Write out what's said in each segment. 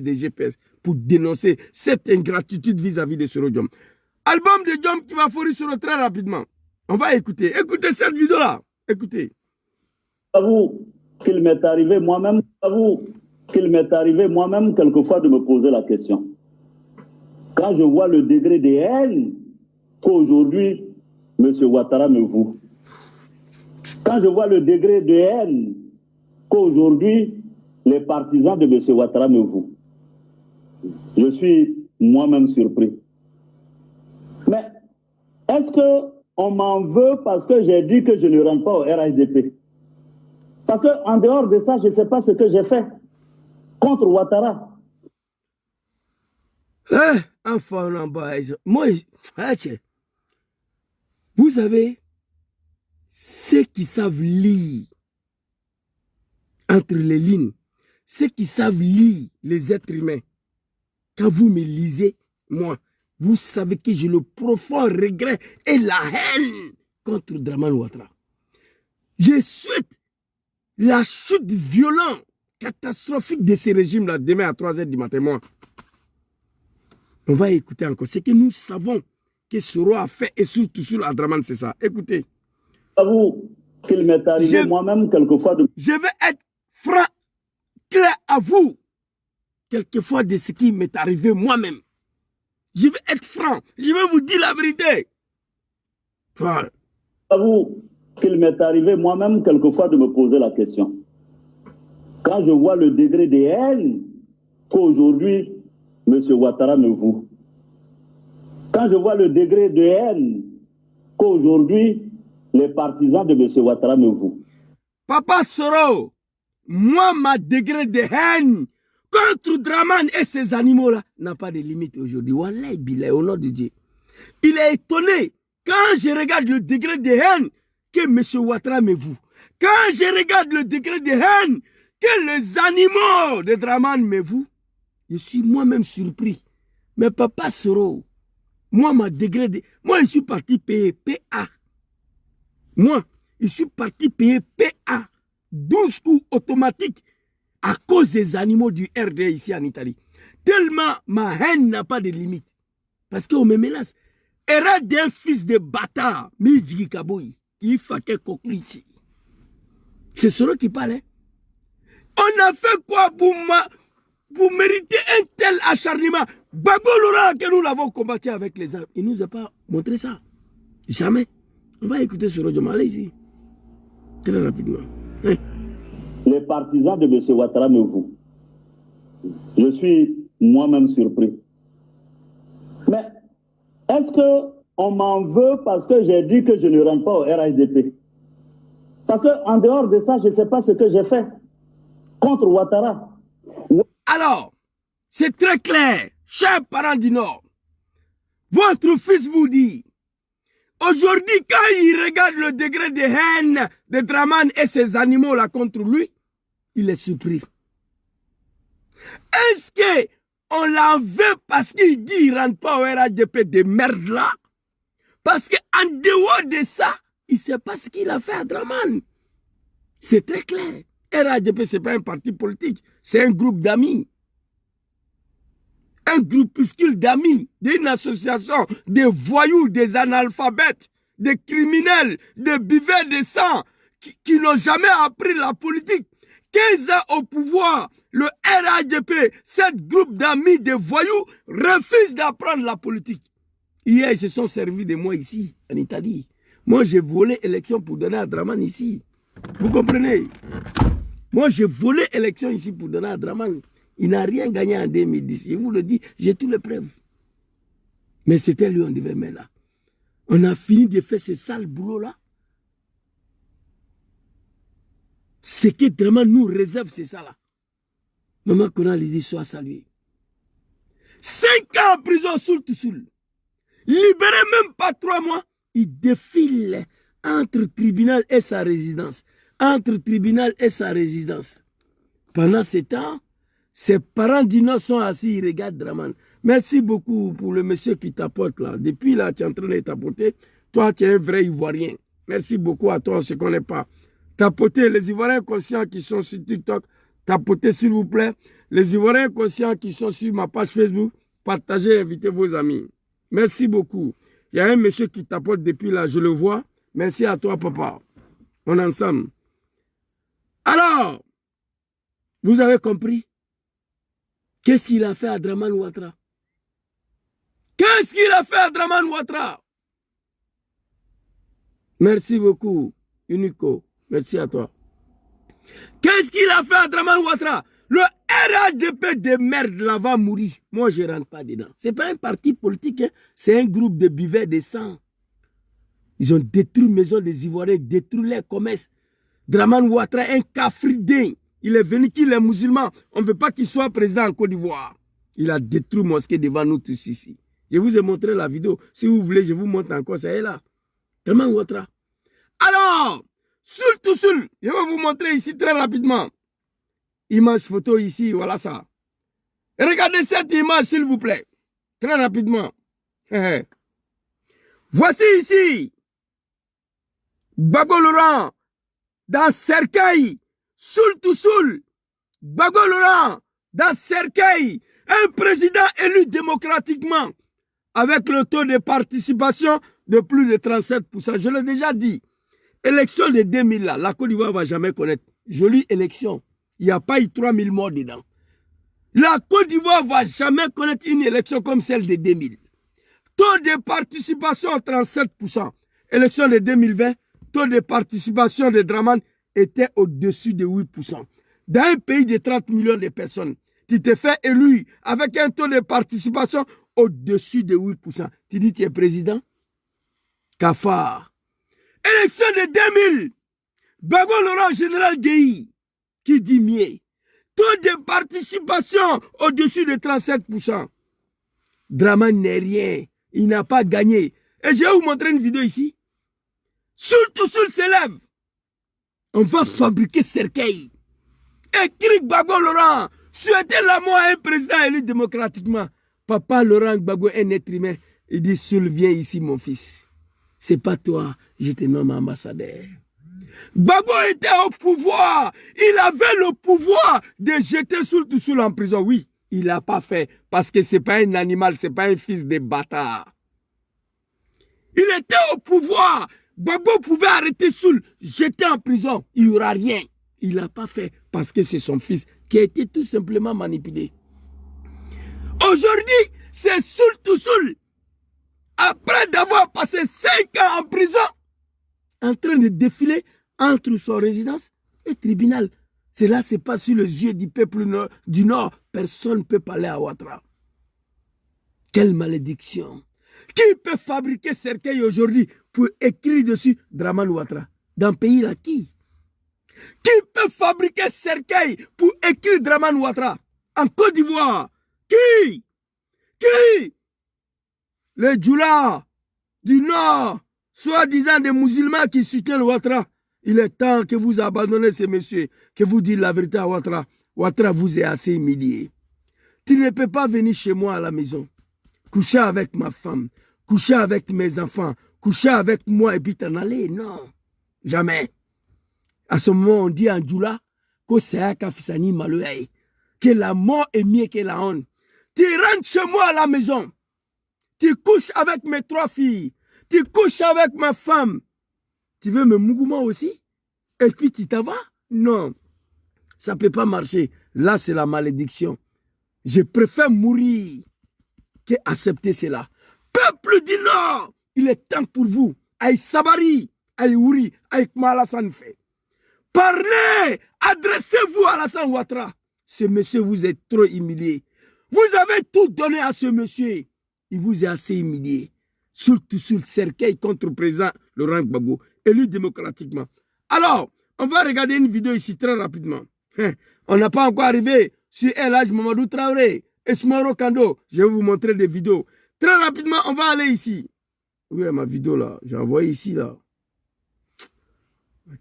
des GPS pour dénoncer cette ingratitude vis-à-vis de Soro Diom. Album de Diom qui va fournir sur très rapidement. On va écouter. Écoutez cette vidéo-là. Écoutez. J'avoue qu'il m'est arrivé moi-même, quelquefois de me poser la question. Quand je vois le degré de haine qu'aujourd'hui M. Ouattara me voue, quand je vois le degré de haine qu'aujourd'hui les partisans de M. Ouattara me vouent, je suis moi-même surpris. Mais est-ce qu'on m'en veut parce que j'ai dit que je ne rentre pas au RHDP? Parce qu'en dehors de ça, je ne sais pas ce que j'ai fait contre Ouattara. Moi, vous savez, ceux qui savent lire entre les lignes, ceux qui savent lire les êtres humains, quand vous me lisez, moi, vous savez que j'ai le profond regret et la haine contre Dramane Ouattara. Je souhaite la chute violente, catastrophique de ce régime-là demain à 3 h du matin. Moi, on va écouter encore. C'est que nous savons que Soro a fait et surtout sur Dramane, c'est ça. Écoutez. J'avoue qu'il m'est arrivé moi-même quelquefois de... Je vais être franc, clair à vous, quelquefois de ce qui m'est arrivé moi-même. Je vais être franc, je vais vous dire la vérité. J'avoue qu'il m'est arrivé moi-même quelquefois de me poser la question. Quand je vois le degré de haine qu'aujourd'hui M. Ouattara me voue, quand je vois le degré de haine qu'aujourd'hui les partisans de M. Ouattara me vouent. Papa Soro, moi, ma degré de haine contre Dramane et ces animaux-là n'a pas de limite aujourd'hui. Wallah, billah, au nom de Dieu. Il est étonné quand je regarde le degré de haine que M. Ouattara me voue. Quand je regarde le degré de haine que les animaux de Dramane me vouent, je suis moi-même surpris. Mais papa Soro, moi, ma degré de... Moi, je suis parti payer PA. Moi, je suis parti payer PA. 12 coups automatiques à cause des animaux du RD ici en Italie. Tellement ma haine n'a pas de limite. Parce qu'on me menace. Era d'un fils de bâtard, Mijigi Kaboui, qui fait coqueliche. C'est Soro qui parle. Hein? On a fait quoi pour mériter un tel acharnement? Babo Laurent, que nous l'avons combattu avec les armes. Il ne nous a pas montré ça. Jamais. On va écouter Soro Diom. Allez ici. Très rapidement. Hein? Les partisans de M. Ouattara me vouent. Je suis moi-même surpris. Mais est-ce qu'on m'en veut parce que j'ai dit que je ne rentre pas au RHDP? Parce qu'en dehors de ça, je ne sais pas ce que j'ai fait contre Ouattara. Alors, c'est très clair, chers parents du Nord. Votre fils vous dit, aujourd'hui, quand il regarde le degré de haine de Dramane et ses animaux-là contre lui, il est surpris. Est-ce qu'on l'en veut parce qu'il dit qu'il ne rentre pas au RHDP de merde là? Parce qu'en dehors de ça, il ne sait pas ce qu'il a fait à Dramane. C'est très clair. RHDP, ce n'est pas un parti politique, c'est un groupe d'amis. Un groupuscule d'amis, d'une association de voyous, des analphabètes, des criminels, des buveurs de sang, qui n'ont jamais appris la politique. 15 ans au pouvoir, le RHDP, ce groupe d'amis de voyous, refuse d'apprendre la politique. Hier, ils se sont servis de moi ici, en Italie. Moi, j'ai volé l'élection pour donner à Dramane ici. Vous comprenez? Moi, j'ai volé l'élection ici pour donner à Dramane. Il n'a rien gagné en 2010. Je vous le dis, j'ai toutes les preuves. Mais c'était lui, on devait mettre là. On a fini de faire ce sale boulot-là. Ce que Dramane nous réserve, c'est ça là. Maman Kona lui dit, sois salué. 5 ans en prison, soul. Libéré même pas 3 mois. Il défile entre tribunal et sa résidence. Entre tribunal et sa résidence. Pendant ce temps, ses parents du Nord sont assis, ils regardent Dramane. Merci beaucoup pour le monsieur qui tapote là. Depuis là, tu es en train de tapoter. Toi, tu es un vrai Ivoirien. Merci beaucoup à toi, on ne se connaît pas. Tapoter, les Ivoiriens conscients qui sont sur TikTok, Tapotez s'il vous plaît. Les Ivoiriens conscients qui sont sur ma page Facebook, partagez et invitez vos amis. Merci beaucoup. Il y a un monsieur qui tapote depuis là, je le vois. Merci à toi, papa. On est ensemble. Alors, vous avez compris? Qu'est-ce qu'il a fait à Draman Ouattara? Qu'est-ce qu'il a fait à Draman Ouattara? Merci beaucoup, Unico. Merci à toi. Qu'est-ce qu'il a fait à Draman Ouattara? Le RHDP de merde là va mourir. Moi, je ne rentre pas dedans. Ce n'est pas un parti politique, hein. C'est un groupe de buveurs de sang. Ils ont détruit la maison des Ivoiriens, détruit les commerces. Draman Ouattara, un cafridin. Il est venu qu'il est musulman. On ne veut pas qu'il soit président en Côte d'Ivoire. Il a détruit la mosquée devant nous tous ici. Je vous ai montré la vidéo. Si vous voulez, je vous montre encore. Ça est là. Draman Ouattara. Alors, Soul, je vais vous montrer ici très rapidement. Image photo ici, voilà ça. Regardez cette image, s'il vous plaît. Très rapidement. Voici ici. Gbagbo Laurent. Dans Cercueil. Soul. Gbagbo Laurent. Dans Cercueil. Un président élu démocratiquement. Avec le taux de participation de plus de 37%. Je l'ai déjà dit. Élection de 2000 là, la Côte d'Ivoire ne va jamais connaître. Jolie élection. Il n'y a pas eu 3000 morts dedans. La Côte d'Ivoire ne va jamais connaître une élection comme celle de 2000. Taux de participation 37%. Élection de 2020, taux de participation de Draman était au-dessus de 8%. Dans un pays de 30 millions de personnes, tu te fais élu avec un taux de participation au-dessus de 8%. Tu dis tu es président? Cafard. Élection de 2000, Gbagbo Laurent, général Guéhi, qui dit mieux. Taux de participation au-dessus de 37%. Draman n'est rien. Il n'a pas gagné. Et je vais vous montrer une vidéo ici. Soul s'élève. On va fabriquer cercueil. Écrit Gbagbo Laurent. Souhaitez la mort à un président élu démocratiquement. Papa Laurent Gbagbo est un être humain. Il dit, Soul, viens ici, mon fils. C'est pas toi, je te nomme ambassadeur. Gbagbo était au pouvoir. Il avait le pouvoir de jeter Soul en prison. Oui, il l'a pas fait parce que c'est pas un animal, c'est pas un fils de bâtard. Il était au pouvoir. Gbagbo pouvait arrêter Soul, jeter en prison. Il n'y aura rien. Il l'a pas fait parce que c'est son fils qui a été tout simplement manipulé. Aujourd'hui, c'est Soul. Après d'avoir passé 5 ans en prison, en train de défiler entre son résidence et le tribunal. Cela se passe sur les yeux du peuple du Nord. Personne ne peut parler à Ouattara. Quelle malédiction. Qui peut fabriquer cercueil aujourd'hui pour écrire dessus Draman Ouattara? Dans le pays là, qui? Qui peut fabriquer cercueil pour écrire Draman Ouattara? En Côte d'Ivoire. Qui? Les Djoula du Nord, soi-disant des musulmans qui soutiennent Ouattara. Il est temps que vous abandonnez ces messieurs, que vous dites la vérité à Ouattara. Ouattara vous est assez humilié. Tu ne peux pas venir chez moi à la maison, coucher avec ma femme, coucher avec mes enfants, coucher avec moi et puis t'en aller. Non, jamais. À ce moment, on dit en Djoula que la mort est mieux que la honte. Tu rentres chez moi à la maison. Tu couches avec mes 3 filles. Tu couches avec ma femme. Tu veux me mougouma aussi? Et puis tu t'en vas? Non. Ça ne peut pas marcher. Là, c'est la malédiction. Je préfère mourir qu'accepter cela. Peuple du Nord, il est temps pour vous. Aïe Sabari, aïe Ouri, aïe Malassane fait. Parlez, adressez-vous à Alassane Ouattara. Ce monsieur vous est trop humilié. Vous avez tout donné à ce monsieur. Il vous est assez humilié. Surtout sur le cercueil contre le président Laurent Gbagbo, élu démocratiquement. Alors, on va regarder une vidéo ici très rapidement. On n'a pas encore arrivé sur El Hadj Mamadou Traoré, Esmaro Kando. Je vais vous montrer des vidéos. Très rapidement, on va aller ici. Oui, ma vidéo là, j'ai envoyé ici là.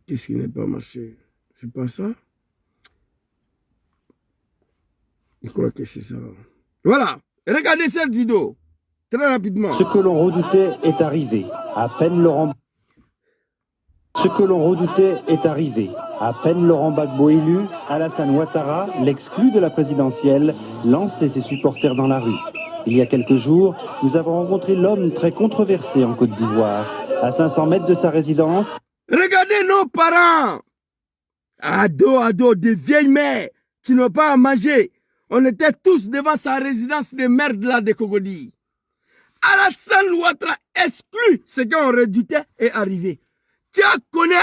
Qu'est-ce qui n'est pas marché? C'est pas ça? Je crois que c'est ça. Voilà, regardez cette vidéo. Très rapidement. Ce que l'on redoutait est arrivé. À peine le Ce que l'on redoutait est arrivé. À peine Laurent Gbagbo élu, Alassane Ouattara, l'exclu de la présidentielle, lançait ses supporters dans la rue. Il y a quelques jours, nous avons rencontré l'homme très controversé en Côte d'Ivoire. À 500 mètres de sa résidence... Regardez nos parents, ados, des vieilles mères qui n'ont pas à manger. On était tous devant sa résidence de merde là de Cogodi. Alassane Ouattara exclu ce qu'on redoutait est arrivé. Tu as connu